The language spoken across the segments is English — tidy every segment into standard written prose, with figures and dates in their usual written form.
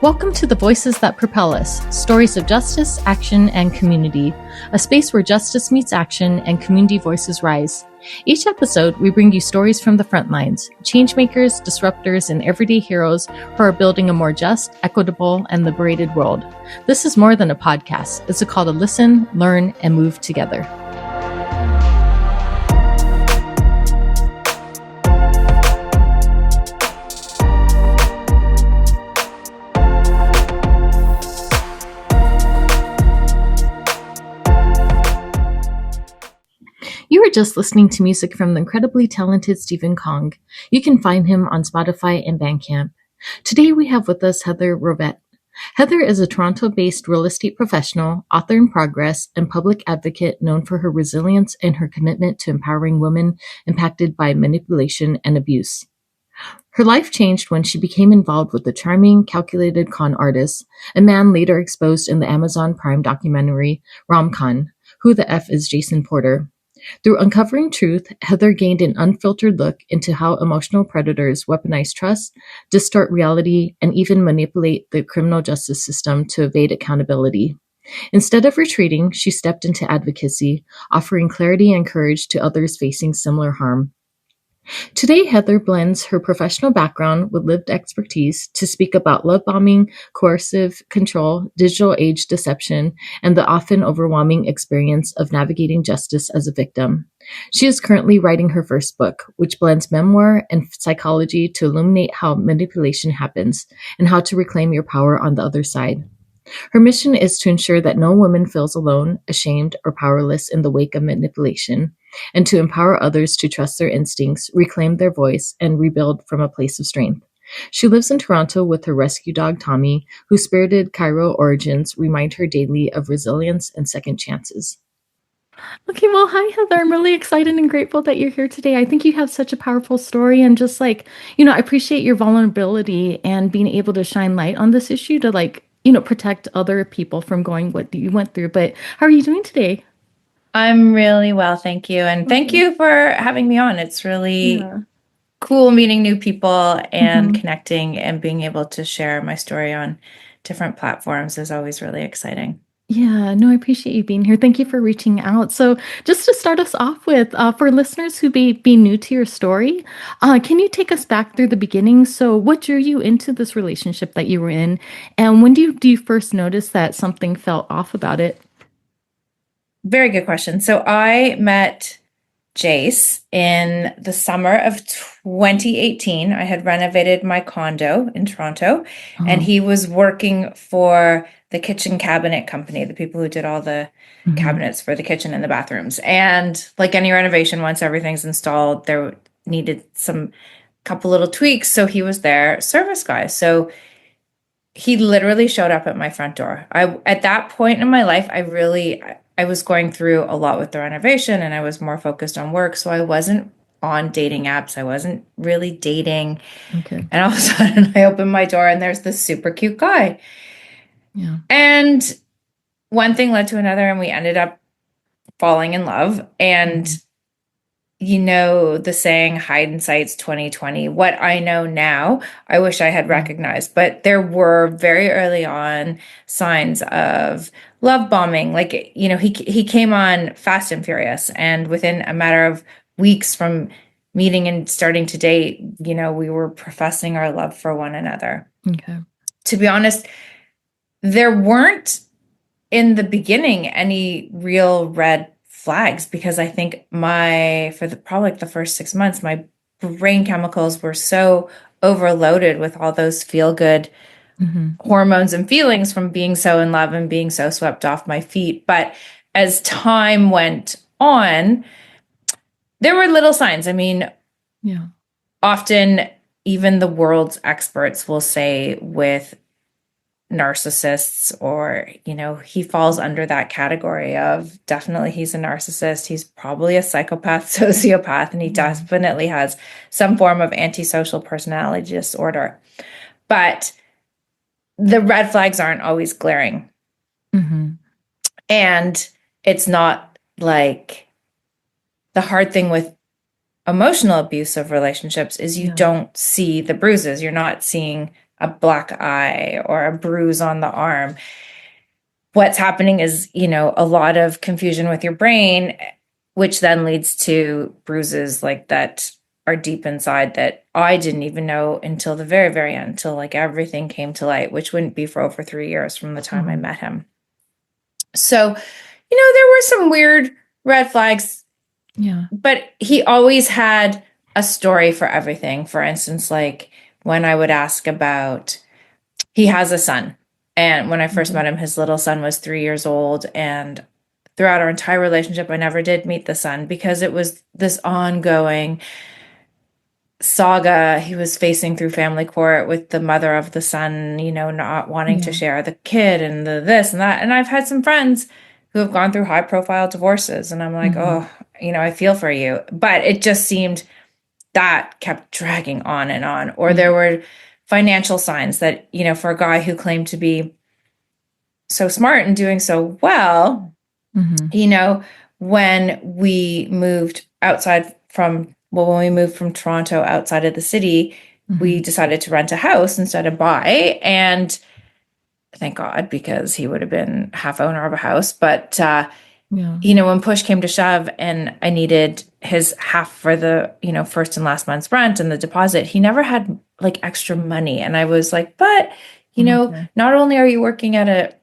Welcome to the Voices That Propel Us, stories of justice, action, and community, a space where justice meets action and community voices rise. Each episode, we bring you stories from the front lines, changemakers, disruptors, and everyday heroes who are building a more just, equitable, and liberated world. This is more than a podcast. It's a call to listen, learn, and move together. You are just listening to music from the incredibly talented Stephen Kong. You can find him on Spotify and Bandcamp. Today we have with us Heather Rovet. Heather is a Toronto-based real estate professional, author in progress, and public advocate known for her resilience and her commitment to empowering women impacted by manipulation and abuse. Her life changed when she became involved with the charming, calculated con artist, a man later exposed in the Amazon Prime documentary Rom-Con, Who the F is Jason Porter? Through uncovering truth, Heather gained an unfiltered look into how emotional predators weaponize trust, distort reality, and even manipulate the criminal justice system to evade accountability. Instead of retreating, she stepped into advocacy, offering clarity and courage to others facing similar harm. Today, Heather blends her professional background with lived expertise to speak about love bombing, coercive control, digital age deception, and the often overwhelming experience of navigating justice as a victim. She is currently writing her first book, which blends memoir and psychology to illuminate how manipulation happens and how to reclaim your power on the other side. Her mission is to ensure that no woman feels alone, ashamed, or powerless in the wake of manipulation, and to empower others to trust their instincts, reclaim their voice, and rebuild from a place of strength. She lives in Toronto with her rescue dog, Tommy, whose spirited Cairo origins remind her daily of resilience and second chances. Okay, well, hi, Heather. I'm really excited and grateful that you're here today. I think you have such a powerful story, and just I appreciate your vulnerability and being able to shine light on this issue to protect other people from going what you went through. But how are you doing today? I'm really well, thank you. And thank you for having me on. It's really cool meeting new people and connecting and being able to share my story on different platforms is always really exciting. Yeah, no, I appreciate you being here. Thank you for reaching out. So just to start us off with, for listeners who be new to your story, can you take us back through the beginning? So what drew you into this relationship that you were in? And when do you first notice that something felt off about it? Very good question. So I met Jace in the summer of 2018. I had renovated my condo in Toronto, and he was working for the kitchen cabinet company, the people who did all the cabinets for the kitchen and the bathrooms. And like any renovation, once everything's installed, there needed some couple little tweaks. So he was their service guy. So he literally showed up at my front door. At that point in my life, I was going through a lot with the renovation and I was more focused on work. So I wasn't on dating apps. I wasn't really dating. Okay. And all of a sudden I opened my door and there's this super cute guy. Yeah. And one thing led to another and we ended up falling in love. And the saying, hindsight's 2020. What I know now, I wish I had recognized, but there were very early on signs of love bombing. He came on fast and furious, and within a matter of weeks from meeting and starting to date, we were professing our love for one another. Okay. To be honest, there weren't in the beginning any real red flags because I think probably the first 6 months, my brain chemicals were so overloaded with all those feel-good hormones and feelings from being so in love and being so swept off my feet. But as time went on, there were little signs. I mean, often even the world's experts will say with narcissists or, he falls under that category of definitely he's a narcissist. He's probably a psychopath, sociopath, and he definitely has some form of antisocial personality disorder. But the red flags aren't always glaring. And it's not like the hard thing with emotional abusive relationships is you don't see the bruises. You're not seeing a black eye or a bruise on the arm, what's happening is, a lot of confusion with your brain, which then leads to bruises like that are deep inside that I didn't even know until the very, very end, until like everything came to light, which wouldn't be for over 3 years from the time I met him. So, there were some weird red flags. Yeah. But he always had a story for everything. For instance, like when I would ask about, he has a son. And when I first met him, his little son was 3 years old. And throughout our entire relationship, I never did meet the son because it was this ongoing saga he was facing through family court with the mother of the son, not wanting to share the kid and the this and that. And I've had some friends who have gone through high profile divorces. And I'm like, oh, I feel for you. But it just seemed that kept dragging on and on. Or there were financial signs that, for a guy who claimed to be so smart and doing so well, when we moved when we moved from Toronto outside of the city, we decided to rent a house instead of buy. And thank God, because he would have been half owner of a house. But, when push came to shove and I needed his half for the, first and last month's rent and the deposit, he never had like extra money. And I was like, but, not only are you working at a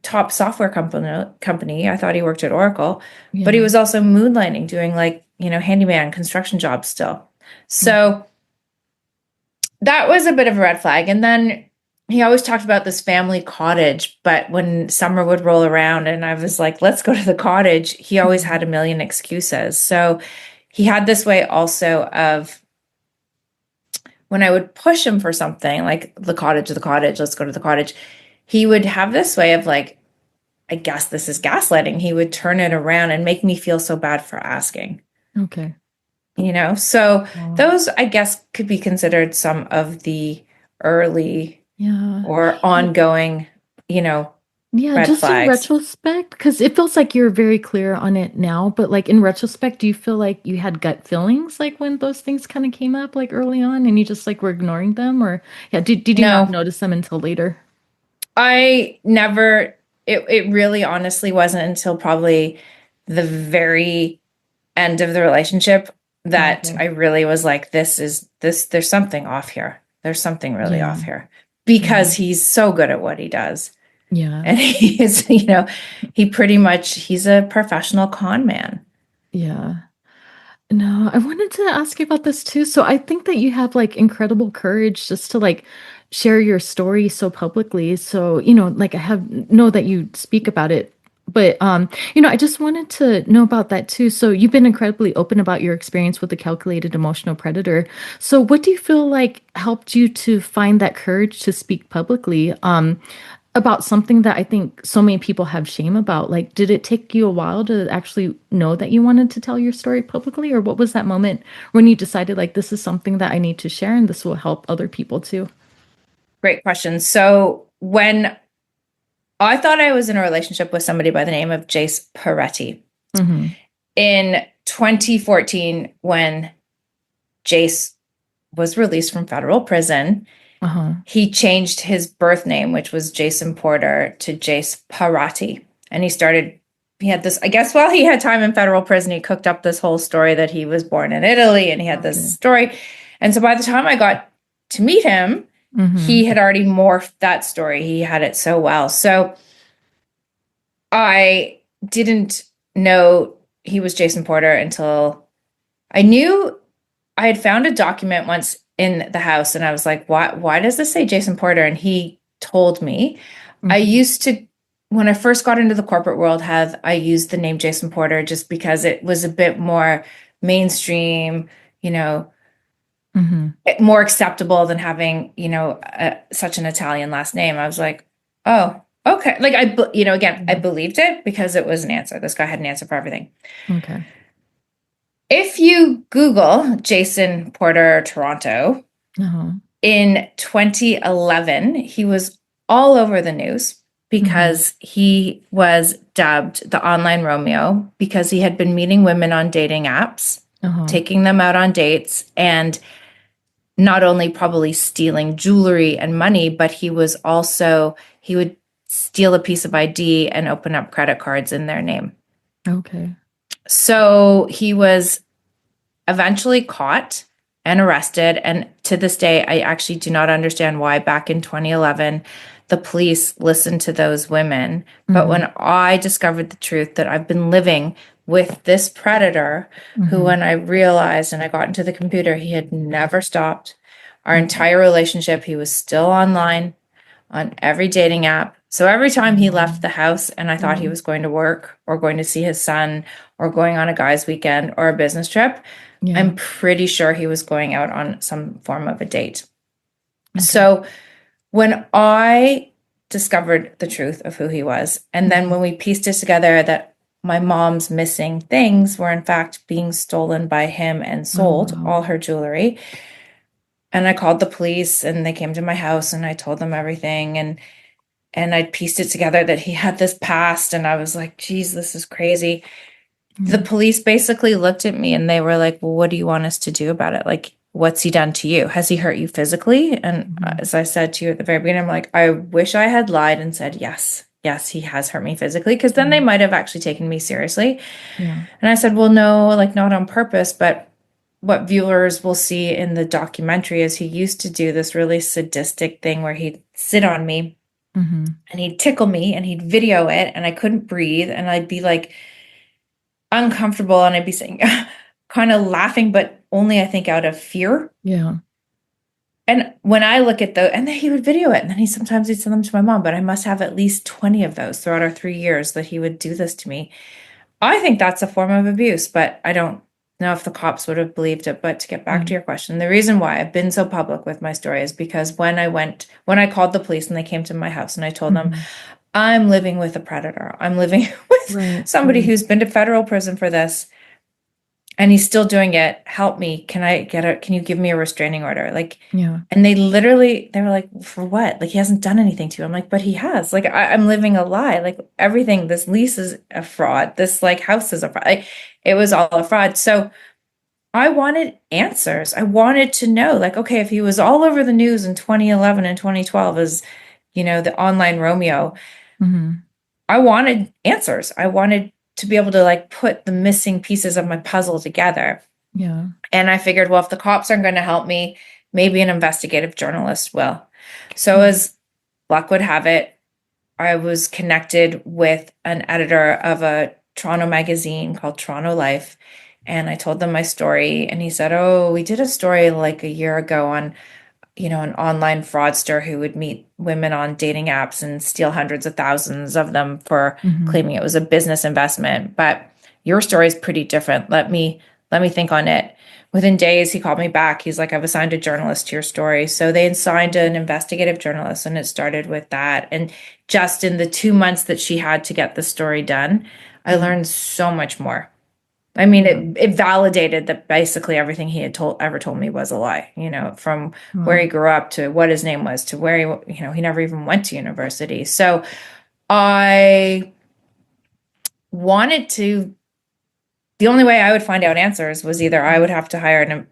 top software company, I thought he worked at Oracle, but he was also moonlighting, doing like, handyman construction jobs still. So that was a bit of a red flag. And then he always talked about this family cottage, but when summer would roll around and I was like, let's go to the cottage, he always had a million excuses. So he had this way also of, when I would push him for something like the cottage, let's go to the cottage, he would have this way of like, I guess this is gaslighting. He would turn it around and make me feel so bad for asking. Okay. So those, I guess, could be considered some of the early or ongoing, red just flags. in retrospect, because it feels like you're very clear on it now, but like in retrospect, do you feel like you had gut feelings like when those things kind of came up like early on and you just like were ignoring them, or did you not notice them until later? I never, it really honestly wasn't until probably the very end of the relationship that I really was like, there's something off here. There's something really off here because he's so good at what he does. Yeah. And he is, he's a professional con man. Yeah. No, I wanted to ask you about this too. So I think that you have like incredible courage just to like share your story so publicly. So, like know that you speak about it. But I just wanted to know about that too. So you've been incredibly open about your experience with the calculated emotional predator. So what do you feel like helped you to find that courage to speak publicly? About something that I think so many people have shame about. Like, did it take you a while to actually know that you wanted to tell your story publicly? Or what was that moment when you decided, like, this is something that I need to share and this will help other people too? Great question. So when I thought I was in a relationship with somebody by the name of Jace Peretti. In 2014, when Jace was released from federal prison, he changed his birth name, which was Jason Porter, to Jace Peretti. And he had this, I guess while he had time in federal prison, he cooked up this whole story that he was born in Italy and he had this story. And so by the time I got to meet him, he had already morphed that story. He had it so well. So I didn't know he was Jason Porter until I knew I had found a document once in the house and I was like, why does this say Jason Porter? And he told me. I used to, when I first got into the corporate world, I used the name Jason Porter just because it was a bit more mainstream, more acceptable than having, such an Italian last name. I was like, oh, okay. Like I believed it because it was an answer. This guy had an answer for everything. Okay. If you Google Jason Porter Toronto, in 2011, he was all over the news because he was dubbed the online Romeo because he had been meeting women on dating apps, taking them out on dates, and not only probably stealing jewelry and money, but he would steal a piece of ID and open up credit cards in their name. Okay. So he was eventually caught and arrested. And to this day, I actually do not understand why back in 2011, the police listened to those women. But when I discovered the truth that I've been living with this predator, who, when I realized and I got into the computer, he had never stopped. Our entire relationship, he was still online on every dating app. So every time he left the house and I thought he was going to work or going to see his son or going on a guy's weekend or a business trip, I'm pretty sure he was going out on some form of a date. Okay. So when I discovered the truth of who he was, and then when we pieced it together that my mom's missing things were in fact being stolen by him and sold, all her jewelry. And I called the police and they came to my house and I told them everything. And I pieced it together that he had this past. And I was like, geez, this is crazy. The police basically looked at me and they were like, well, what do you want us to do about it? Like, what's he done to you? Has he hurt you physically? And as I said to you at the very beginning, I'm like, I wish I had lied and said, yes, he has hurt me physically. Because then they might have actually taken me seriously. Yeah. And I said, well, no, like not on purpose, but what viewers will see in the documentary is he used to do this really sadistic thing where he'd sit on me and he'd tickle me and he'd video it and I couldn't breathe and I'd be like uncomfortable and I'd be saying kind of laughing, but only I think out of fear. Yeah. And when I look at and then he would video it and then sometimes he'd send them to my mom, but I must have at least 20 of those throughout our 3 years that he would do this to me. I think that's a form of abuse, but I don't know if the cops would have believed it. But to get back to your question, the reason why I've been so public with my story is because when I called the police and they came to my house and I told them, I'm living with a predator. I'm living with somebody who's been to federal prison for this and he's still doing it. Help me. Can you give me a restraining order? Like, yeah. And they were like, for what? Like, he hasn't done anything to you. I'm like, but he has. Like, I'm living a lie. Like, everything, this lease is a fraud. This, like, house is a fraud. Like, it was all a fraud. So I wanted answers. I wanted to know, like, okay, if he was all over the news in 2011 and 2012 as, the online Romeo, I wanted answers. I wanted to be able to like put the missing pieces of my puzzle together. Yeah. And I figured, well, if the cops aren't going to help me, maybe an investigative journalist will. So as luck would have it, I was connected with an editor of a Toronto magazine called Toronto Life. And I told them my story. And he said, oh, we did a story like a year ago on an online fraudster who would meet women on dating apps and steal hundreds of thousands of them for claiming it was a business investment. But your story is pretty different. Let me think on it. Within days, he called me back. He's like, I've assigned a journalist to your story. So they assigned an investigative journalist and it started with that. And just in the 2 months that she had to get the story done, I learned so much more. I mean, it validated that basically everything he had ever told me was a lie, from where he grew up to what his name was to where he never even went to university. So I wanted the only way I would find out answers was either I would have to hire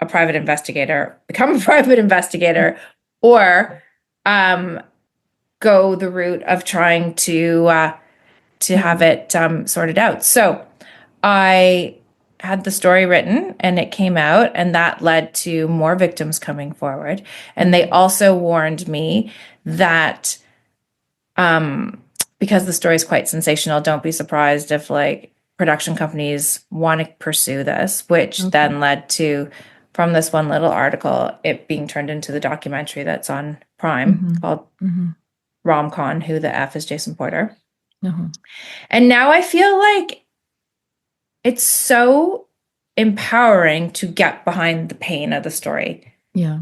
a private investigator, become a private investigator, or go the route of trying to have it sorted out. So I had the story written and it came out, and that led to more victims coming forward. And they also warned me that because the story is quite sensational, don't be surprised if like production companies want to pursue this, which then led to, from this one little article, it being turned into the documentary that's on Prime called Romcon, Who the F is Jason Porter. And now I feel like it's so empowering to get behind the pain of the story. Yeah.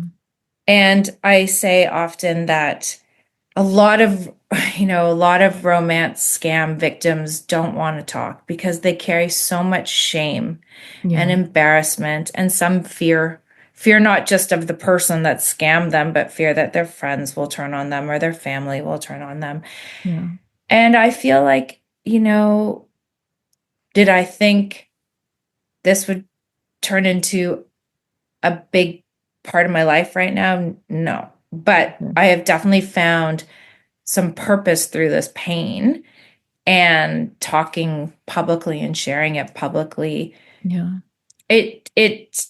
And I say often that a lot of romance scam victims don't want to talk because they carry so much shame and embarrassment and some fear not just of the person that scammed them, but fear that their friends will turn on them or their family will turn on them. Yeah. And I feel like, did I think this would turn into a big part of my life right now? No. But Okay. I have definitely found some purpose through this pain, and talking publicly and sharing it publicly. Yeah. It it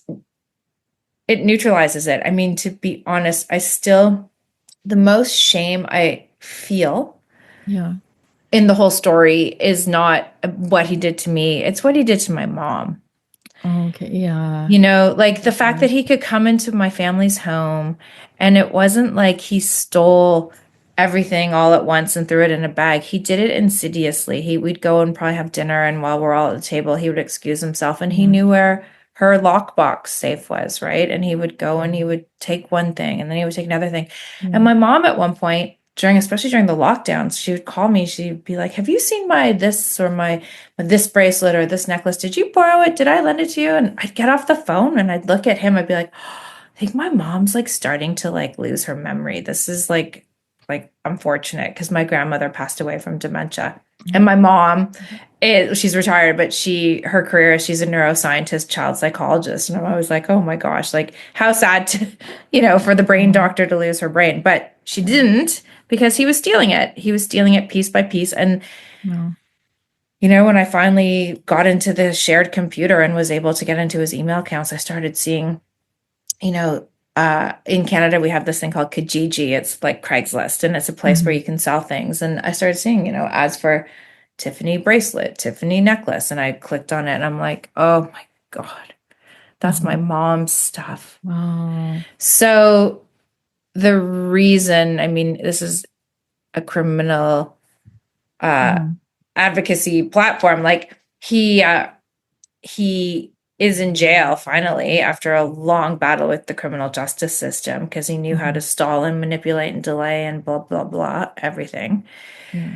it neutralizes it. I mean, to be honest, the most shame I feel Yeah. in the whole story is not what he did to me. It's what he did to my mom. Okay. Yeah. You know, like the fact Yeah. that he could come into my family's home, and it wasn't like he stole everything all at once and threw it in a bag. He did it insidiously. We'd go and probably have dinner, and while we're all at the table, he would excuse himself, and he Yeah. knew where her lockbox safe was, right? And he would go and he Yeah. would take one thing, and then he would take another thing. And Yeah. my mom at one point, especially during the lockdowns, she would call me. She'd be like, "Have you seen my this or my this bracelet or this necklace? Did you borrow it? Did I lend it to you?" And I'd get off the phone and I'd look at him. I'd be like, I think my mom's like starting to like lose her memory. This is like unfortunate, because my grandmother passed away from dementia. And my mom, she's retired, but her career is she's a neuroscientist, child psychologist. And I'm always like, oh my gosh, like how sad to, for the brain Oh, doctor to lose her brain. But she didn't, because he was stealing it. He was stealing it piece by piece. And no. when I finally got into the shared computer and was able to get into his email accounts, I started seeing, in Canada, we have this thing called Kijiji. It's like Craigslist, and it's a place where Mhm. you can sell things. And I started seeing, ads for Tiffany bracelet, Tiffany necklace. And I clicked on it and I'm like, oh my God, that's my Mhm. mom's stuff. Wow. So the reason, I mean, this is a criminal Mhm. advocacy platform. Like he is in jail finally after a long battle with the criminal justice system, because he knew how to Mhm. stall and manipulate and delay and blah blah blah everything. Yeah.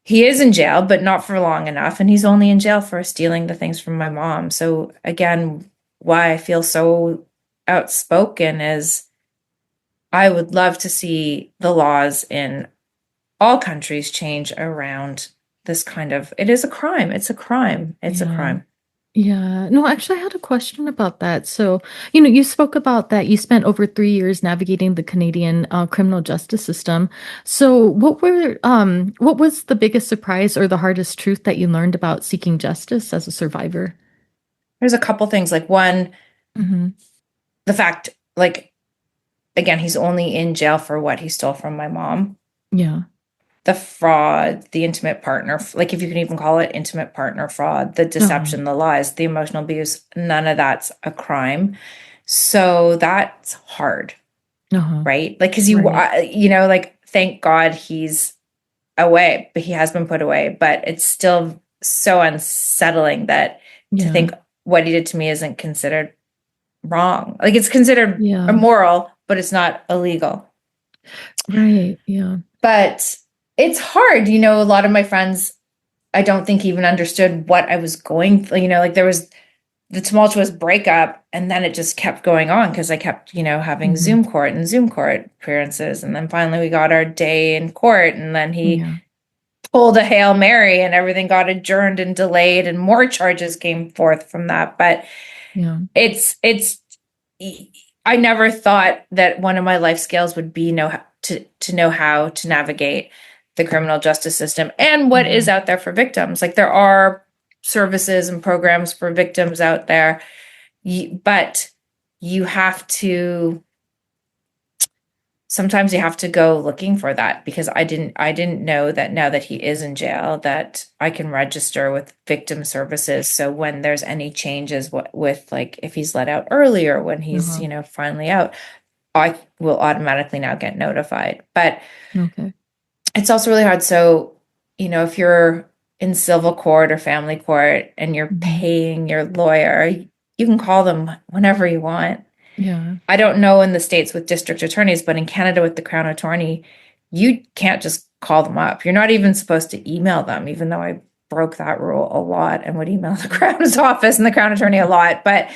He is in jail, but not for long enough, and he's only in jail for stealing the things from my mom. So again, why I feel so outspoken is I would love to see the laws in all countries change around this kind of, it is a crime. It's a crime. It's a Yeah. crime. Yeah. No, actually, I had a question about that. So, you spoke about that you spent over 3 years navigating the Canadian criminal justice system. So, what was the biggest surprise or the hardest truth that you learned about seeking justice as a survivor? There's a couple things. Like one, Hmm. the fact, like, again, he's only in jail for what he stole from my mom. Yeah. The fraud, the intimate partner, like if you can even call it intimate partner fraud, the Uh-huh. deception, the lies, the emotional abuse, none of that's a crime. So that's hard, Uh-huh. right? Like, because Right. like, thank God he's away, but he has been put away. But it's still so unsettling that to Yeah. think what he did to me isn't considered wrong. Like, it's considered Yeah. immoral, but it's not illegal. Right. Yeah. But it's hard. A lot of my friends, I don't think even understood what I was going through. Like there was the tumultuous breakup, and then it just kept going on because I kept, having Hmm. Zoom court appearances. And then finally we got our day in court, and then he Yeah. pulled a Hail Mary and everything got adjourned and delayed, and more charges came forth from that. But Yeah. it's I never thought that one of my life skills would be to know how to navigate the criminal justice system and what is Mhm. out there for victims. Like there are services and programs for victims out there, but you have to sometimes you have to go looking for that, because I didn't know that now that he is in jail that I can register with victim services. So when there's any changes with like if he's let out earlier, when he's, Uh-huh. finally out, I will automatically now get notified. But Okay. it's also really hard. So, if you're in civil court or family court and you're Hmm. paying your lawyer, you can call them whenever you want. Yeah. I don't know in the States with district attorneys, but in Canada with the Crown Attorney, you can't just call them up. You're not even supposed to email them, even though I broke that rule a lot and would email the Crown's office and the Crown Attorney a lot. But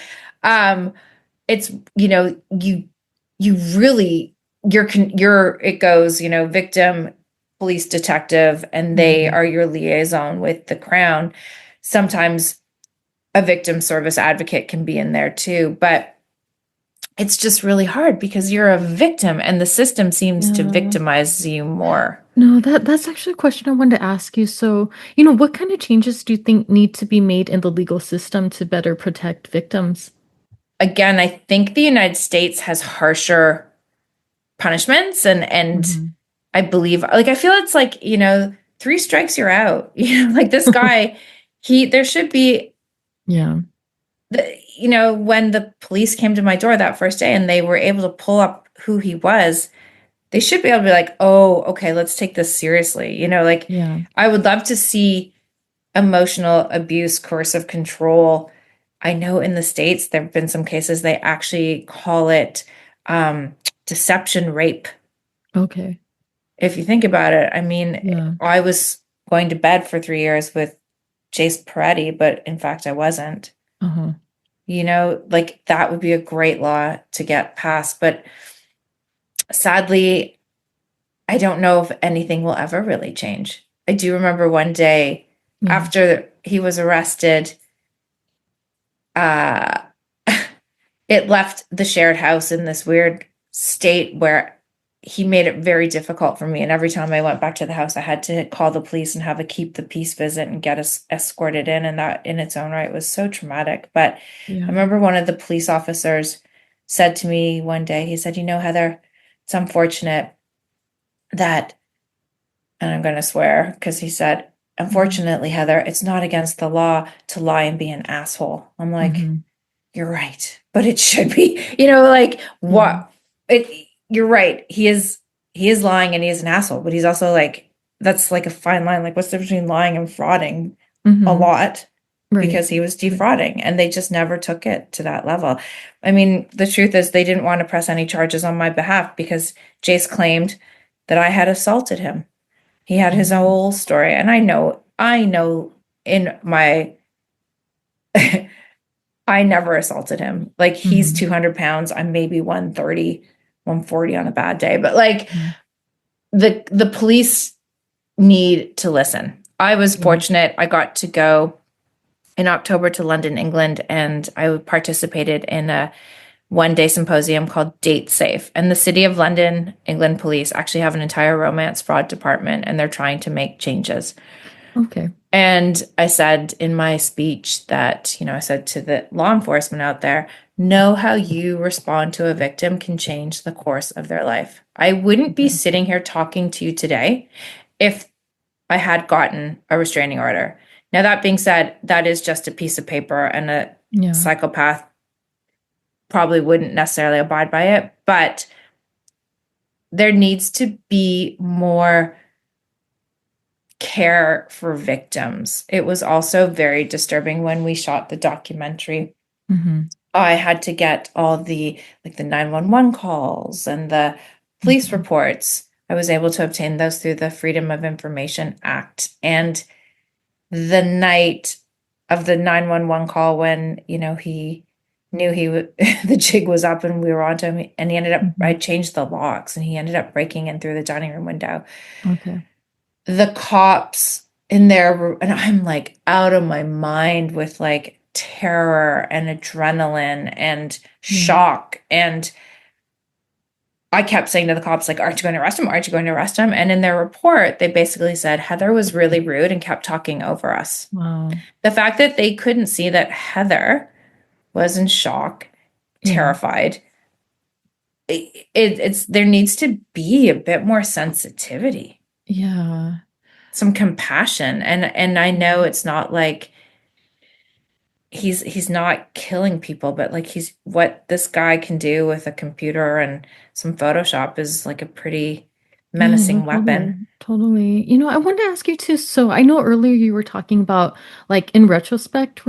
it's, you really, it goes, victim, police, detective, and they Mhm. are your liaison with the Crown. Sometimes a victim service advocate can be in there too, but it's just really hard because you're a victim and the system seems to Yeah. victimize you more. No, that's actually a question I wanted to ask you. So, what kind of changes do you think need to be made in the legal system to better protect victims? Again, I think the United States has harsher punishments and Hmm. I believe like I feel it's like, three strikes you're out. Like this guy, there should be Yeah. when the police came to my door that first day and they were able to pull up who he was, they should be able to be like, "Oh, okay, let's take this seriously." Like Yeah. I would love to see emotional abuse, coercive control. I know in the States there have been some cases they actually call it deception rape. Okay. If you think about it, I mean, Yeah. I was going to bed for 3 years with Jace Peretti, but in fact, I wasn't. Uh-huh. Like that would be a great law to get passed. But sadly, I don't know if anything will ever really change. I do remember one day Yeah. after he was arrested, uh, it left the shared house in this weird state where he made it very difficult for me. And every time I went back to the house, I had to call the police and have a keep the peace visit and get us escorted in. And that in its own right was so traumatic. But I Yeah. remember one of the police officers said to me one day, he said, Heather, it's unfortunate that, and I'm going to swear because he said, Hmm. unfortunately, Heather, it's not against the law to lie and be an asshole. I'm like, Hmm. you're right, but it should be, like Yeah. what it you're right. He is lying and he is an asshole, but he's also like that's like a fine line. Like what's the difference between lying and frauding? A Hmm. lot Right. because he was Right. defrauding and they just never took it to that level. I mean, the truth is they didn't want to press any charges on my behalf because Jace claimed that I had assaulted him. He had his Oh. whole story and I know in my I never assaulted him. Like he's Hmm. 200 pounds. I'm maybe 130, 140 on a bad day. But like Yeah. the police need to listen. I was Yeah. fortunate. I got to go in October to London, England, and I participated in a 1 day symposium called Date Safe. And the City of London, England police actually have an entire romance fraud department and they're trying to make changes. Okay. And I said in my speech that, I said to the law enforcement out there, know how you respond to a victim can change the course of their life. I wouldn't be Okay. sitting here talking to you today if I had gotten a restraining order. Now, that being said, that is just a piece of paper, and a Yeah. psychopath probably wouldn't necessarily abide by it, but there needs to be more care for victims. It was also very disturbing when we shot the documentary. Hmm. I had to get all the 911 calls and the police Hmm. reports. I was able to obtain those through the Freedom of Information Act. And the night of the 911 call when, he knew the jig was up and we were on to him and I Hmm. changed the locks and he ended up breaking in through the dining room window. Okay. The cops in there and I'm like out of my mind with like terror and adrenaline and Yeah. shock. And I kept saying to the cops, like, aren't you going to arrest him? Aren't you going to arrest him? And in their report, they basically said Heather was really rude and kept talking over us. Wow. The fact that they couldn't see that Heather was in shock, Yeah. terrified, it's there needs to be a bit more sensitivity, Yeah. some compassion. And I know it's not like he's not killing people, but like he's what this guy can do with a computer and some Photoshop is like a pretty Yeah, no, menacing totally, weapon. totally. I wanted to ask you too. So I know earlier you were talking about like in retrospect,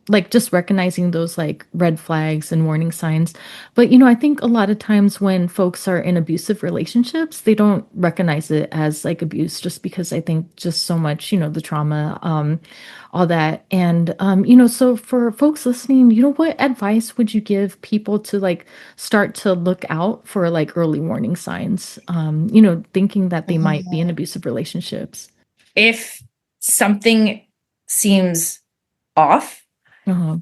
like just recognizing those like red flags and warning signs. But I think a lot of times when folks are in abusive relationships, they don't recognize it as like abuse just because I think just so much, the trauma, all that. And so for folks listening, what advice would you give people to like start to look out for like early warning signs, thinking that they might be in abusive relationships. If something seems off, Uh-huh.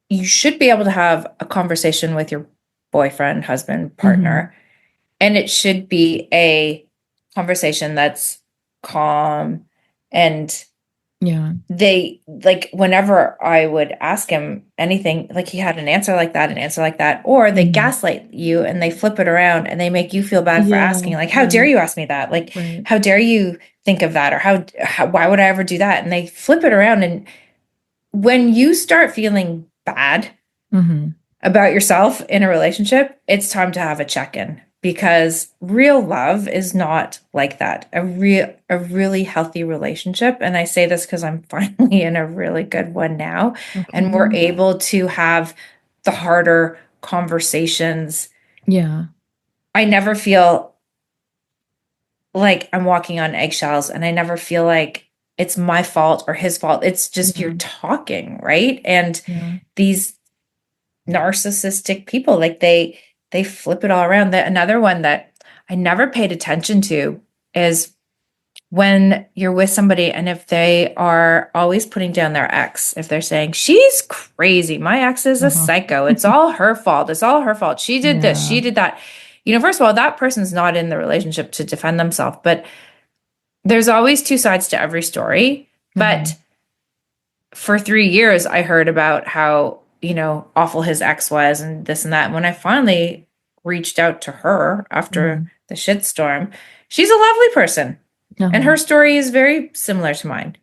you should be able to have a conversation with your boyfriend, husband, Mhm. partner. And it should be a conversation that's calm. And Yeah. they, like, whenever I would ask him anything, like he had an answer like that, an answer like that, or they Mhm. gaslight you and they flip it around and they make you feel bad for Yeah, asking, like, how dare right, you ask me that? Like, right. how dare you think of that? Or how why would I ever do that? And they flip it around. And when you start feeling bad Mhm. about yourself in a relationship, it's time to have a check-in, because real love is not like that. A really healthy relationship, and I say this because I'm finally in a really good one now, and we're Okay. able to have the harder conversations. Yeah. I never feel like I'm walking on eggshells, and I never feel like it's my fault or his fault. It's just you're Yeah. talking, right? And Yeah. these narcissistic people, like they flip it all around. That another one that I never paid attention to is when you're with somebody and if they are always putting down their ex, if they're saying she's crazy, my ex is a Uh-huh. psycho, it's all her fault, it's all her fault, she did this, Yeah. she did that. First of all, that person's not in the relationship to defend themselves, but there's always two sides to every story. But Mhm. for 3 years, I heard about how, awful his ex was and this and that. And when I finally reached out to her after Mhm. the shitstorm, she's a lovely person. And Uh-huh. her story is very similar to mine.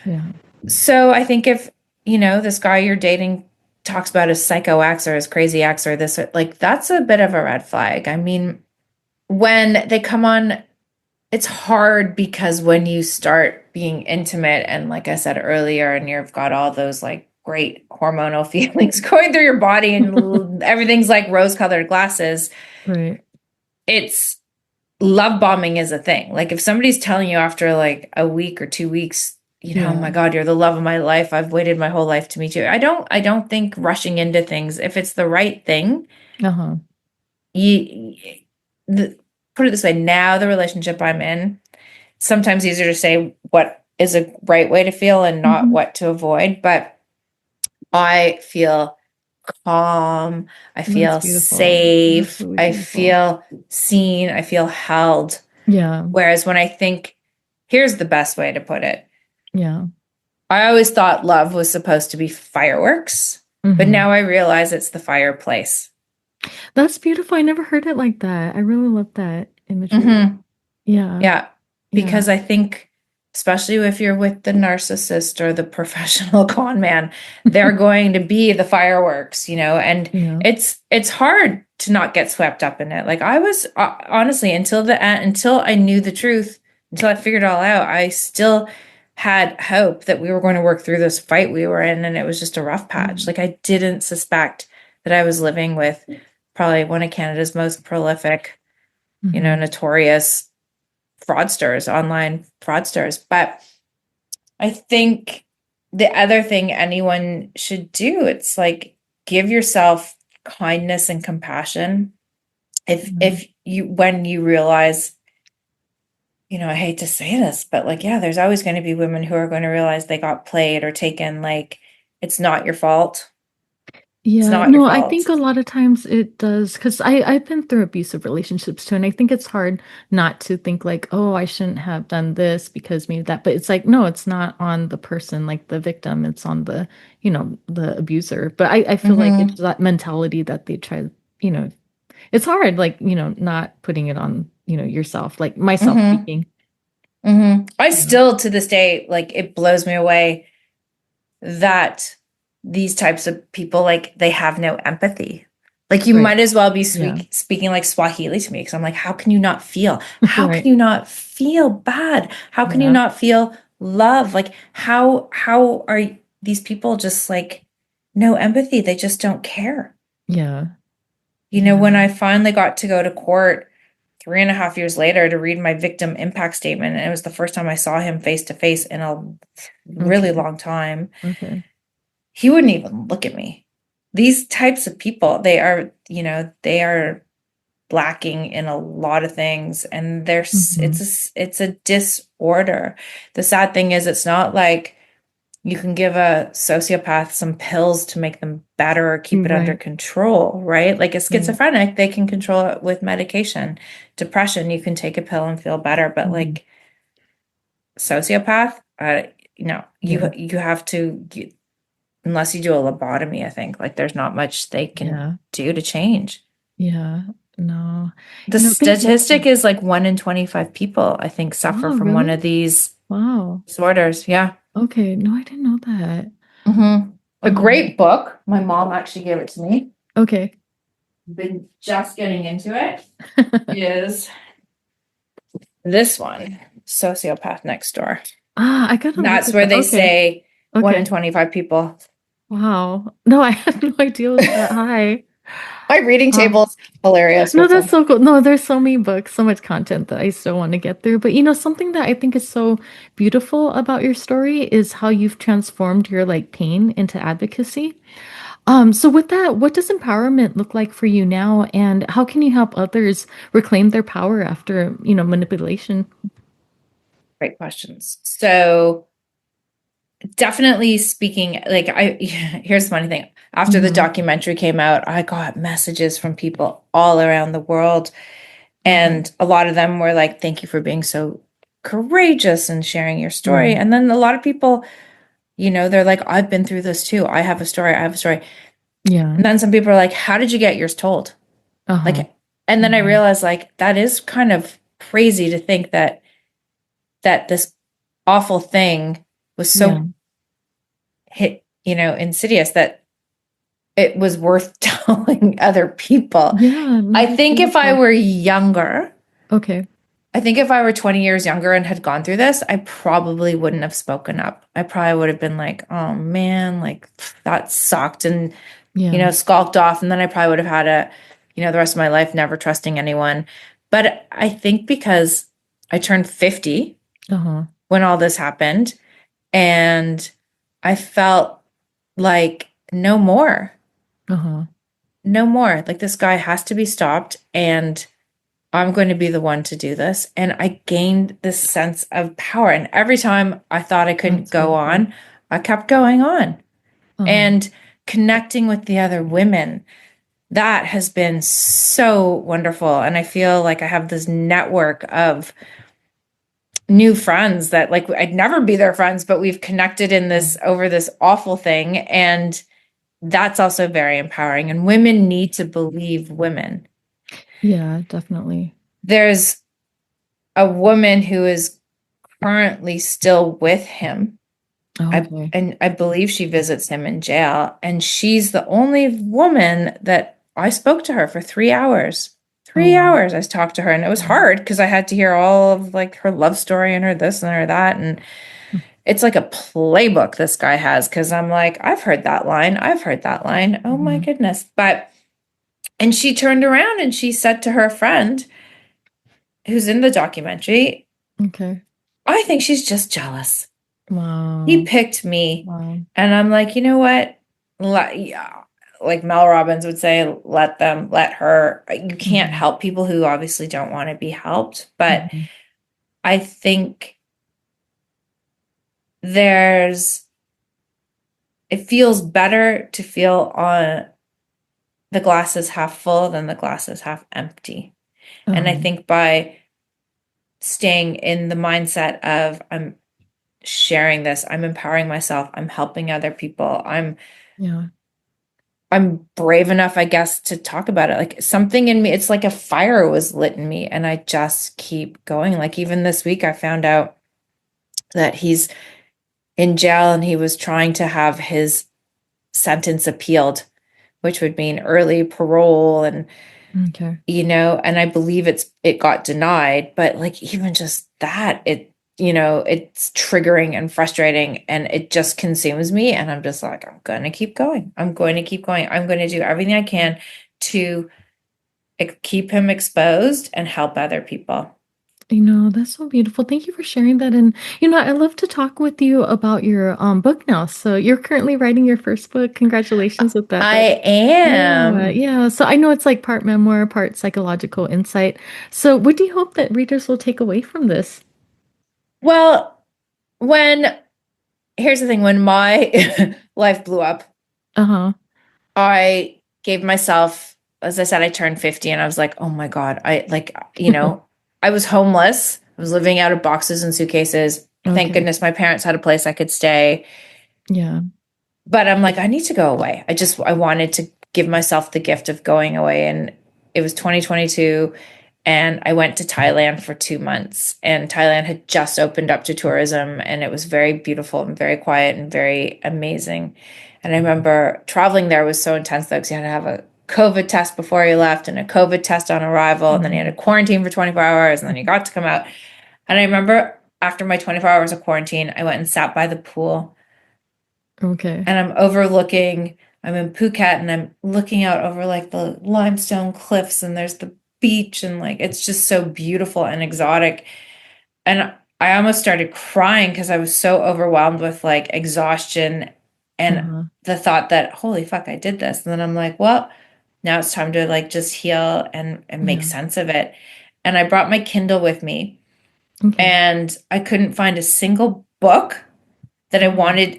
Yeah. So I think if, this guy you're dating talks about his psycho ex or his crazy ex or this, like, that's a bit of a red flag. I mean, when they come on, it's hard because when you start being intimate and like I said earlier, and you've got all those like great hormonal feelings going through your body and everything's like rose-colored glasses, Right. it's love bombing is a thing. Like if somebody's telling you after like a week or 2 weeks, oh Yeah. my God, you're the love of my life. I've waited my whole life to meet you. I don't think rushing into things, if it's the right thing, Uh-huh. you the, put it this way, now the relationship I'm in, sometimes easier to say what is a right way to feel and not Mhm. what to avoid. But I feel calm. I That's feel beautiful. That's safe. really I beautiful. feel seen. I feel held. Yeah. Whereas when I think, here's the best way to put it. Yeah. I always thought love was supposed to be fireworks, but Mhm. now I realize it's the fireplace. That's beautiful. I never heard it like that. I really love that imagery. Mm-hmm. Yeah. Yeah, Yeah. because I think, especially if you're with the narcissist or the professional con man, they're going to be the fireworks, and Yeah. it's hard to not get swept up in it. Like I was honestly, until the end, until I knew the truth, until I figured it all out, I still had hope that we were going to work through this fight we were in, and it was just a rough patch. Yeah. Like I didn't suspect that I was living with probably one of Canada's most prolific, Mhm. notorious fraudsters, online fraudsters. But I think the other thing anyone should do, it's like give yourself kindness and compassion. Yeah. If you when you realize, I hate to say this, but like, yeah, there's always going to be women who are going to realize they got played or taken. Like, it's not your fault. It's Yeah, not your no, I think fault. a lot of times it does because I've been through abusive relationships too, and I think it's hard not to think like, oh, I shouldn't have done this because maybe that, but it's like, no, it's not on the person, like the victim, it's on the abuser. But I feel like it's Mm-hmm. that mentality that they try, you know, it's hard, like, not putting it on, yourself, like myself Mm-hmm. speaking. Mm-hmm. I Yeah. still to this day, like, it blows me away that these types of people, like, they have no empathy. Like you Right. might as well be Yeah. speaking like Swahili to me, because I'm like, how can you not feel? How can Right. you not feel bad? How can you Yeah. not feel love? Like how are these people just like no empathy? They just don't care. Yeah. When Yeah. I finally got to go to court 3.5 years later to read my victim impact statement, and it was the first time I saw him face to face in a really Okay. long time, Okay. he wouldn't even look at me. These types of people, they are lacking in a lot of things, and Hmm. it's a disorder. The sad thing is, it's not like You can give a sociopath some pills to make them better or keep it under Right. control, right? Like a Right. schizophrenic, they can control it with medication. Depression, you can take a pill and feel better, but Mhm. like sociopath, Yeah. you have to, unless you do a lobotomy, I think, like there's not much they can Yeah. do to change. Yeah. No. The Thank you. statistic is like 1 in 25 people, I think, suffer Oh, from one of really? these Wow. disorders. Yeah. Okay. No, I didn't know that. A Um, great book. My mom actually gave it to me. okay. Been just getting into it. Is this one, Sociopath Next Door. I gotta And look that's at where that. they Okay. say 1 in Okay. 25 people. Wow. No, I had no idea it was that high. My reading table Um, is hilarious no, with that's them. so cool. No, there's so many books, so much content that I still want to get through. But something that I think is so beautiful about your story is how you've transformed your like pain into advocacy. So with that, what does empowerment look like for you now, and how can you help others reclaim their power after, manipulation? Great questions. So definitely speaking, like here's the funny thing. After the Mm-hmm. documentary came out, I got messages from people all around the world. Okay. And a lot of them were like, thank you for being so courageous and sharing your story. Yeah. And then a lot of people, they're like, I've been through this too. I have a story. I have a story. Yeah. And then some people are like, how did you get yours told? Uh-huh. Like, and then I Mm-hmm. realized like that is kind of crazy to think that this awful thing was Yeah. so insidious that it was worth telling other people. Yeah. No, I that's think if I beautiful. were younger, Okay. I think if I were 20 years younger and had gone through this, I probably wouldn't have spoken up. I probably would have been like, oh man, like that sucked and, Yeah. skulked off. And then I probably would have had the rest of my life never trusting anyone. But I think because I turned 50 Uh-huh. when all this happened and I felt like no more, Uh-huh. no more. Like this guy has to be stopped and I'm going to be the one to do this. And I gained this sense of power. And every time I thought I couldn't That's go beautiful. on, I kept going on Uh-huh. and connecting with the other women. That has been so wonderful. And I feel like I have this network of new friends that like I'd never be their friends, but we've connected in Yeah. this over this awful thing. And that's also very empowering. And women need to believe women. Yeah, definitely. There's a woman who is currently still with him. Okay. I believe she visits him in jail, and she's the only woman that I spoke to her for 3 hours. Oh, Three wow. hours I talked to her, and it was Mhm. hard because I had to hear all of like her love story and her this and her that, and it's like a playbook this guy has because I'm like, I've heard that line, I've heard that line. Oh my Mhm. goodness. And she turned around and she said to her friend who's in the documentary, Okay. I think she's just jealous. He Wow. picked me. Wow. And I'm like, you know what? Yeah. Like Mel Robbins would say, let her. You can't Mhm. help people who obviously don't want to be helped. But Mhm. I think there's, it feels better to feel on the glass is half full than the glass is half empty. And I Um, think by staying in the mindset of, I'm sharing this, I'm empowering myself, I'm helping other people, yeah. I'm brave enough, I guess, to talk about it. Like something in me, it's like a fire was lit in me, and I just keep going. Like even this week, I found out that he's in jail and he was trying to have his sentence appealed, which would mean early parole and Okay. and I believe it got denied, but like even just that, it's triggering and frustrating and it just consumes me. And I'm just like, I'm going to keep going. I'm going to keep going. I'm going to do everything I can to keep him exposed and help other people. That's so beautiful. Thank you for sharing that. And, I love to talk with you about your book now. So you're currently writing your first book. Congratulations with that. I Yeah, am. yeah. So I know it's like part memoir, part psychological insight. So what do you hope that readers will take away from this? Well, when here's the thing. When my life blew up, Uh-huh. I gave myself, as I said, I turned 50 and I was like, oh my God, I was homeless. I was living out of boxes and suitcases. Thank Okay. goodness my parents had a place I could stay. Yeah. But I'm like, I need to go away. I wanted to give myself the gift of going away. And it was 2022. And I went to Thailand for 2 months. And Thailand had just opened up to tourism. And it was very beautiful and very quiet and very amazing. And I remember traveling there was so intense though, because you had to have a COVID test before you left and a COVID test on arrival. And then you had Mhm. to quarantine for 24 hours. And then you got to come out. And I remember after my 24 hours of quarantine, I went and sat by the pool Okay. and I'm in Phuket and I'm looking out over like the limestone cliffs and there's the beach and like it's just so beautiful and exotic. And I almost started crying because I was so overwhelmed with like exhaustion and Uh-huh. the thought that, holy fuck, I did this. And then I'm like, well, now it's time to like just heal and make Yeah. sense of it. And I brought my Kindle with me Okay. and I couldn't find a single book that Oh,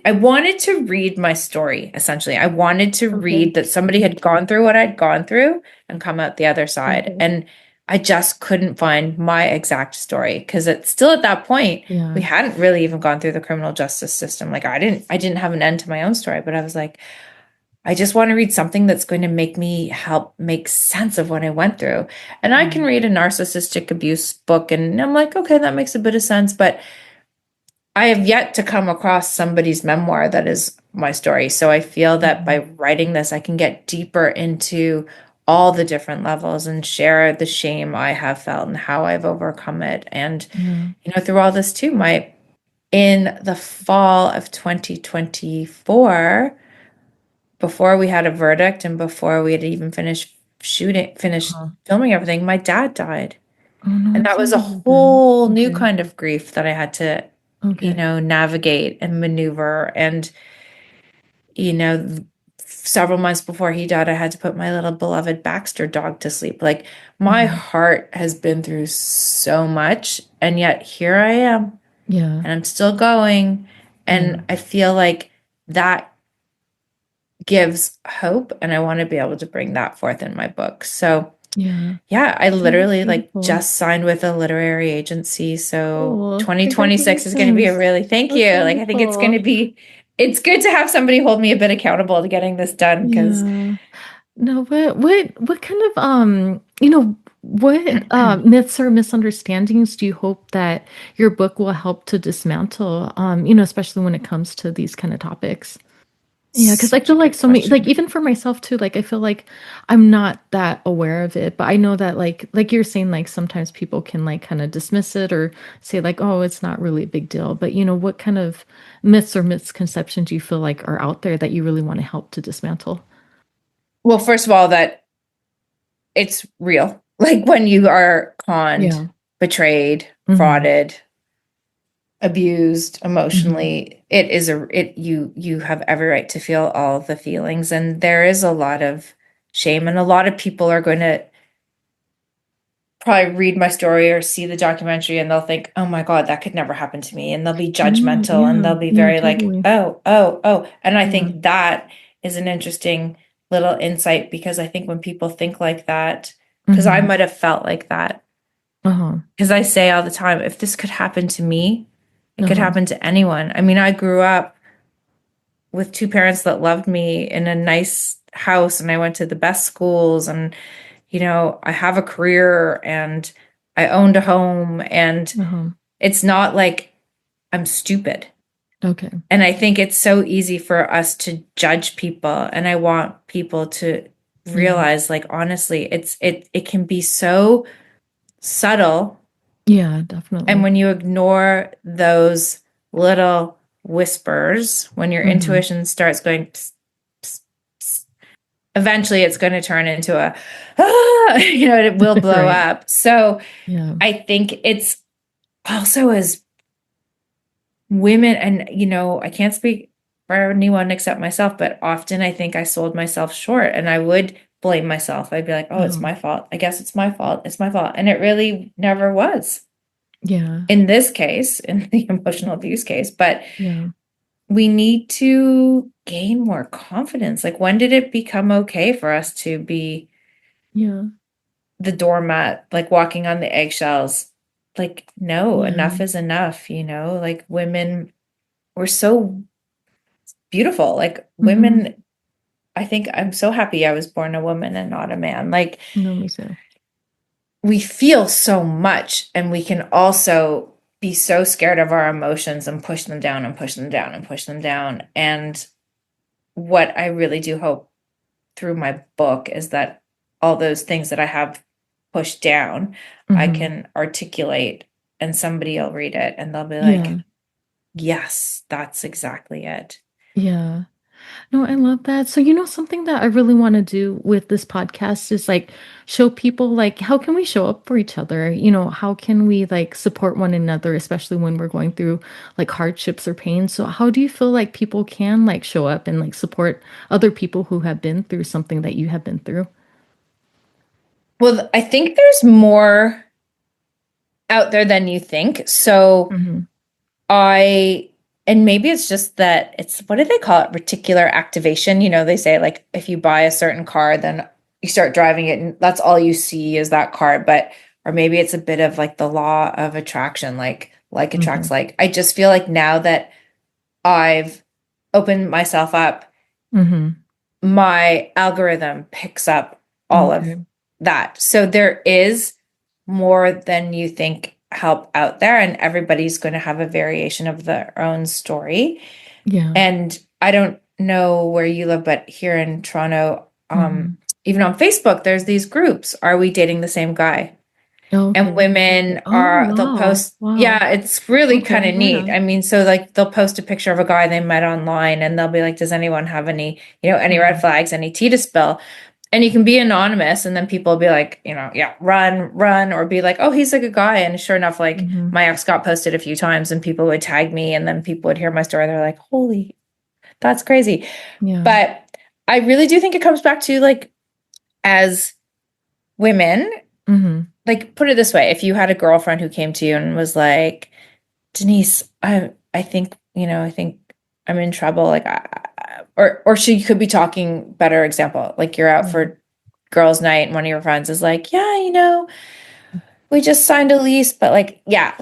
I wanted to read my story essentially. I wanted to okay. read that somebody had gone through what I'd gone through and come out the other side. Okay. And I just couldn't find my exact story because it's still at that point we Yeah. hadn't really even gone through the criminal justice system. Like I didn't have an end to my own story, but I was like I just want to read something that's going to make me help make sense of what I went through. And I can Yeah. read a narcissistic abuse book and I'm like, okay, that makes a bit of sense, but I have yet to come across somebody's memoir that is my story. So I feel that by Mhm. writing this, I can get deeper into all the different levels and share the shame I have felt and how I've overcome it. And, Yeah. through all this too, in the fall of 2024, before we had a verdict and before we had even finished Uh-huh. filming everything, my dad died. Oh no, And I'm that was sorry a to hear that. whole new Okay. kind of grief that I had to, Okay. navigate and maneuver. And, you know, several months before he died, I had to put my little beloved Baxter dog to sleep. Like my Mhm. heart has been through so much. And yet here I am, Yeah. and I'm still going. Yeah. And I feel like that gives hope. And I want to be able to bring that forth in my book. So, Yeah. yeah, I Oh, that's literally like beautiful. just signed with a literary agency. So Oh, 2026 is going to be a congratulations. really thank you. That's Like I think it's going wonderful. to be it's good to have somebody hold me a bit accountable to getting this done because Yeah. No, what kind of what myths or misunderstandings do you hope that your book will help to dismantle, especially when it comes to these kind of topics? Yeah, because I such feel a like good so many, like question. even for myself too, like I feel like I'm not that aware of it, but I know that like you're saying, like sometimes people can like kind of dismiss it or say like, oh, it's not really a big deal. But what kind of myths or misconceptions do you feel like are out there that you really want to help to dismantle? Well, first of all, that it's real. Like when you are conned, Yeah. betrayed, Mm-hmm. frauded, abused Mm-hmm. emotionally, you have every right to feel all the feelings and there is a lot of shame and a lot of people are going to probably read my story or see the documentary and they'll think, oh my God, that could never happen to me. And they'll be Oh, judgmental and yeah. they'll be Yeah, very like, totally. oh, oh, oh. And I Yeah. think that is an interesting little insight because I think when people think like that, because I Mm-hmm. might have felt like that, Uh-huh. because I say all the time, if this could happen to me, it could Uh-huh. happen to anyone. I mean, I grew up with two parents that loved me in a nice house and I went to the best schools and I have a career and I owned a home and Uh-huh. it's not like I'm stupid. Okay. And I think it's so easy for us to judge people and I want people to Yeah. realize like honestly it can be so subtle Yeah, and definitely. when you ignore those little whispers when your Mm-hmm. intuition starts going psst, psst, psst, eventually it's going to turn into a it will blow Right. up. So Yeah. I think it's also as women, and I can't speak for anyone except myself, but often I think I sold myself short and I would blame myself. I'd be like, oh, it's Uh-huh. my fault. I guess it's my fault. It's my fault. And it really never was Yeah. in this case, in the emotional abuse case. But Yeah. we need to gain more confidence. Like, when did it become okay for us to be Yeah. the doormat, like walking on the eggshells? Like, no, Yeah. enough is enough, you know? Like, women were so beautiful. Like, Mm-hmm. women, I think I'm so happy I was born a woman and not a man. Like, No, me too. we feel so much, and we can also be so scared of our emotions and push them down and push them down and push them down. And what I really do hope through my book is that all those things that I have pushed down, I Mm-hmm. can articulate, and somebody will read it and they'll be like, Yeah. yes, that's exactly it. Yeah. No, I love that. So, something that I really want to do with this podcast is like show people like how can we show up for each other? How can we like support one another, especially when we're going through like hardships or pain. So, how do you feel like people can like show up and like support other people who have been through something that you have been through? Well, I think there's more out there than you think. So Mm-hmm. I, and maybe it's just that it's, what do they call it? Reticular activation. You know, they say like if you buy a certain car, then you start driving it and that's all you see is that car. But, or maybe it's a bit of like the law of attraction, like attracts Mm-hmm. like. I just feel like now that I've opened myself up, Mm-hmm. my algorithm picks up all of Okay. that. So there is more than you think help out there, and everybody's going to have a variation of their own story. Yeah. And I don't know where you live, but here in Toronto, Mm-hmm. even on Facebook, there's these groups. Are we dating the same guy? And Okay. women Oh, are, they'll wow. post, Wow. yeah, it's really Okay. kind of Right neat. on. I mean, so like they'll post a picture of a guy they met online and they'll be like, does anyone have any, any red Mm-hmm. flags, any tea to spill? And you can be anonymous, and then people will be like, yeah, run, run, or be like, oh, he's a good guy. And sure enough, like Mm-hmm. my ex got posted a few times and people would tag me, and then people would hear my story. They're like, holy, that's crazy. Yeah. But I really do think it comes back to like, as women, Mm-hmm. like put it this way, if you had a girlfriend who came to you and was like, Denise, I think, I think I'm in trouble. Like, or she could be talking, better example, like you're out Yeah. for girls' night and one of your friends is like, yeah, we just signed a lease, but like, yeah,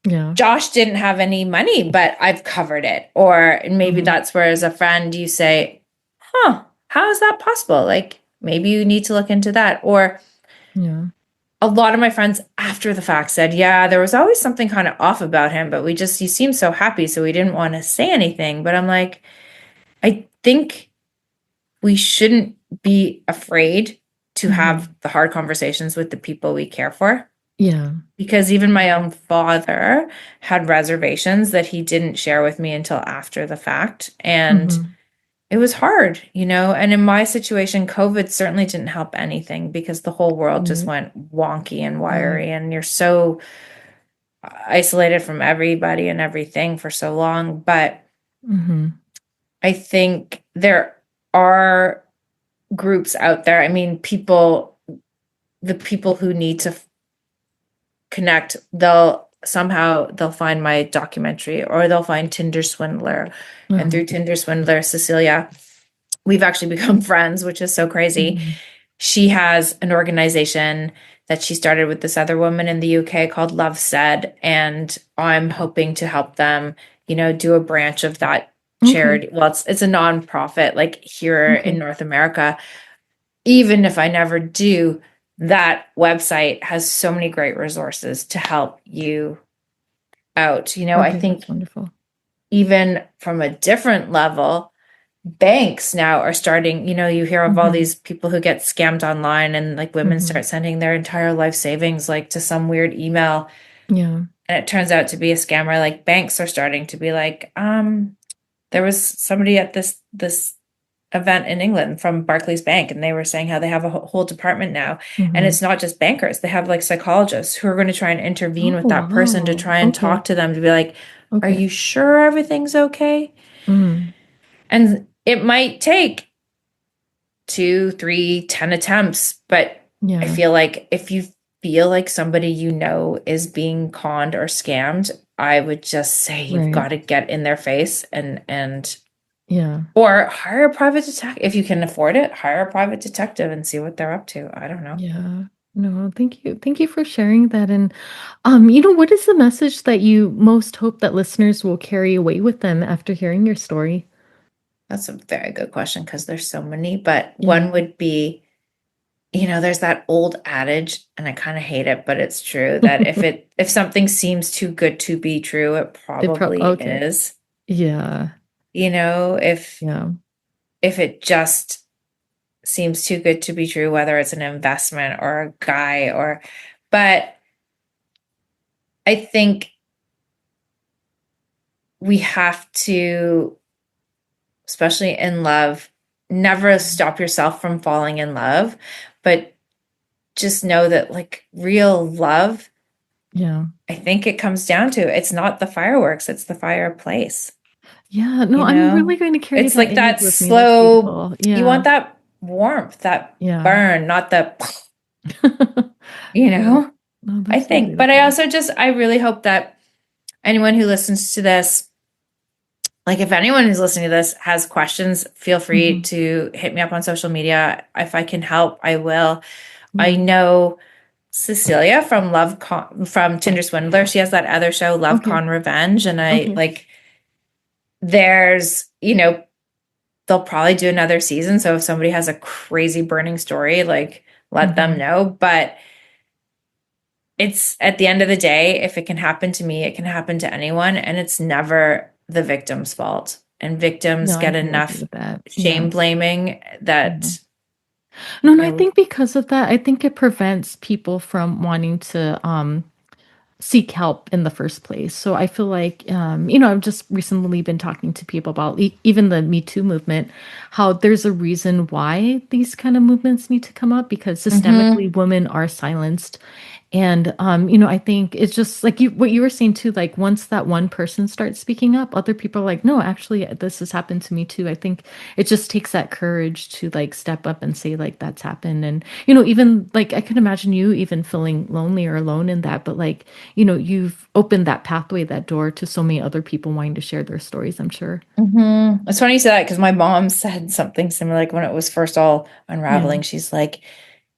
Yeah. Josh didn't have any money, but I've covered it. Or maybe Mm-hmm. that's where, as a friend, you say, huh, how is that possible? Like, maybe you need to look into that. Or Yeah. a lot of my friends after the fact said, yeah, there was always something kind of off about him, but he seemed so happy. So we didn't want to say anything. But I'm like, I think we shouldn't be afraid to have Mm-hmm. the hard conversations with the people we care for. Yeah. Because even my own father had reservations that he didn't share with me until after the fact. And Mm-hmm. it was hard, And in my situation, COVID certainly didn't help anything because the whole world just Right. went wonky and Right. wiry, and you're so isolated from everybody and everything for so long. But Mm-hmm. I think there are groups out there. I mean, the people who need to connect, they'll find my documentary, or they'll find Tinder Swindler. And Uh-huh. through Tinder Swindler, Cecilia, we've actually become friends, which is so crazy. Mm-hmm. She has an organization that she started with this other woman in the UK called Love Said, and I'm hoping to help them, do a branch of that Okay. charity. Well, it's a nonprofit like here in Okay. North America. Even if I never do, that website has so many great resources to help you out. I Okay. think That's wonderful. even from a different level, banks now are starting, you hear of all Mm-hmm. these people who get scammed online, and like women Mm-hmm. start sending their entire life savings like to some weird email, Yeah. and it turns out to be a scammer. Like banks are starting to be like, there was somebody at this event in England from Barclays Bank, and they were saying how they have a whole department now, and Mm-hmm. it's not just bankers. They have like psychologists who are going to try and intervene Oh, with that person to wow. try and Okay. talk to them to be like, are Okay. you sure everything's okay? Mm. And it might take 2, 3, 10 attempts, but I Yeah. feel like if you feel like somebody is being conned or scammed, I would just say you've Right. got to get in their face and Yeah. or hire a private detective if you can afford it. Hire a private detective and see what they're up to. I don't know. Yeah. No, thank you. Thank you for sharing that. And what is the message that you most hope that listeners will carry away with them after hearing your story? That's a very good question because there's so many, but Yeah. one would be, there's that old adage, and I kind of hate it, but it's true that if something seems too good to be true, it probably Okay. is. Yeah. You know, Yeah. if it just seems too good to be true, whether it's an investment or a guy but I think we have to, especially in love, never stop yourself from falling in love, but just know that like real love, Yeah. I think it comes down to it's not the fireworks, it's the fireplace, Yeah. No, you I'm know? really going to carry It's that like image that with me. That's slow, beautiful. you Yeah. want that warmth, that Yeah. burn, not the, you Yeah. know? No, I that's so think, but I beautiful. also I really hope that anyone who listens to this, like if anyone who's listening to this has questions, feel free Hmm. to hit me up on social media. If I can help, I will. I Yeah. know Cecilia from from Tinder Swindler. She has that other show, Love Okay. Con Revenge. And I Okay. like they'll probably do another season. So if somebody has a crazy burning story, like let them Hmm. know. But it's at the end of the day, if it can happen to me, it can happen to anyone. And it's never the victim's fault. And victims No, I get agree with you enough with that. Yeah. shame blaming Yeah. that, No, you no, I know, think because of that, I think it prevents people from wanting to seek help in the first place. So I feel like, I've just recently been talking to people about even the Me Too movement, how there's a reason why these kind of movements need to come up because mm-hmm, systemically women are silenced. And I think it's just like what you were saying too, like once that one person starts speaking up, other people are like, no, actually this has happened to me too. I think it just takes that courage to like step up and say like that's happened. And even like I can imagine you even feeling lonely or alone in that, but like, you've opened that pathway, that door to so many other people wanting to share their stories, I'm sure. mm-hmm. It's funny you say that because my mom said something similar, like when it was first all Yeah. unraveling, she's like,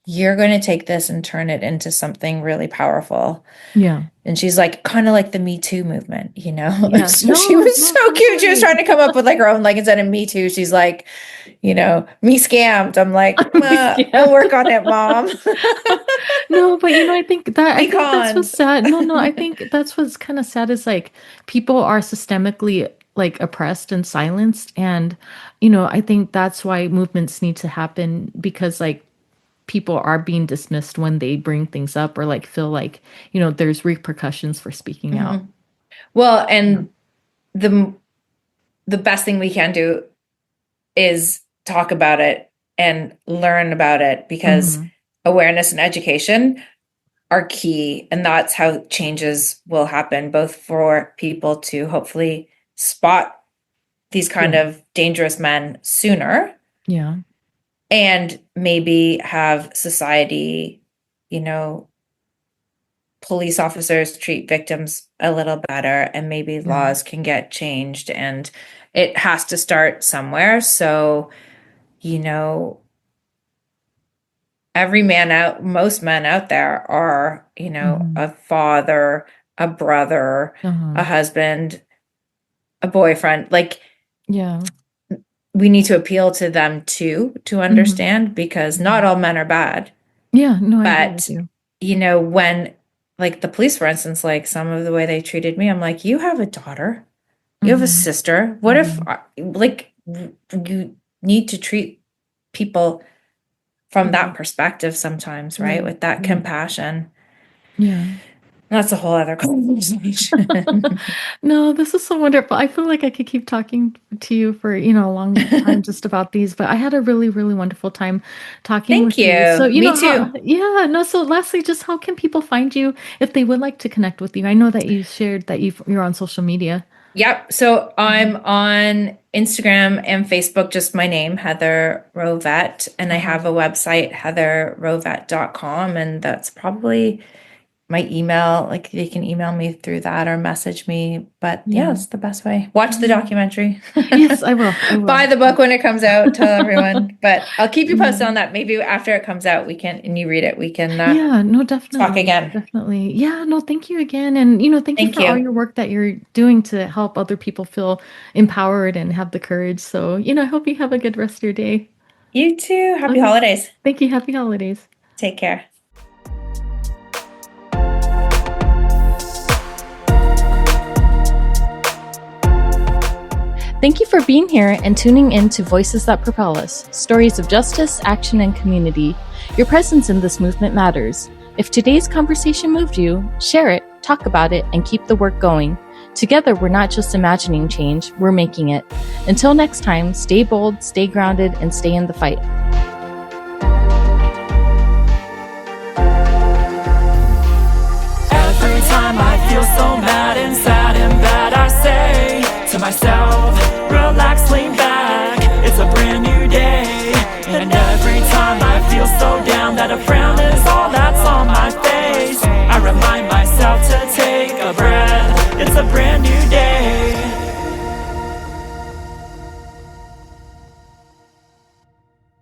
you're going to take this and turn it into something really powerful. Yeah. And she's like, kind of like the Me Too movement, you know? Yeah. So she No, was no, so cute. She was trying totally. to come up with like her own, like instead of Me Too, she's like, me scammed. I'm like, Yeah. we'll work on it, mom. No, but I Me think that's what's conned. sad. No, no, I think that's what's kind of sad is like people are systemically like oppressed and silenced. And, I think that's why movements need to happen because like people are being dismissed when they bring things up or like feel like, there's repercussions for speaking out. Mhm. Well, Yeah. and the the best thing we can do is talk about it and learn about it because Hmm. awareness and education are key. And that's how changes will happen, both for people to hopefully spot these kind Yeah. of dangerous men sooner Yeah. and maybe have society, you know, police officers treat victims a little better and maybe Yeah. laws can get changed and it has to start somewhere. So, you know, most men out there are, Hmm. a father, a brother, a Uh-huh. husband, a boyfriend. Like Yeah. we need to appeal to them too to Hmm. understand because not Hmm. all men are bad. Yeah. No, I agree with But, you. when like the police, for instance, like some of the way they treated me, I'm like, you have a daughter, you have a Hmm. sister. What if, Hmm. like, you need to treat people from that Right. perspective sometimes, right? Right. With that Right. compassion. Yeah. That's a whole other conversation. No, this is so wonderful. I feel like I could keep talking to you for, a long time just about these, but I had a really, really wonderful time talking Thank with you. So, you. Me too. yeah, no, so lastly, just how can people find you if they would like to connect with you? I know that you shared that you're on social media. Yep. So I'm on Instagram and Facebook, just my name, Heather Rovet. And I have a website, heatherrovet.com. And that's probably my email. Like they can email me through that or message me. But yeah, it's the best way. Watch the documentary. Yes, I will. Buy the book when it comes out. Tell everyone. But I'll keep you posted on that. Maybe after it comes out, and you read it, we can Yeah, no, definitely. talk again. Definitely. Yeah, no, thank you again. And, thank you Thank for all you. your work that you're doing to help other people feel empowered and have the courage. So, I hope you have a good rest of your day. You too. Happy Okay. holidays. Thank you. Happy holidays. Take care. Thank you for being here and tuning in to Voices That Propel Us, stories of justice, action, and community. Your presence in this movement matters. If today's conversation moved you, share it, talk about it, and keep the work going. Together, we're not just imagining change, we're making it. Until next time, stay bold, stay grounded, and stay in the fight. Every time I feel so mad and sad and bad, I say to myself,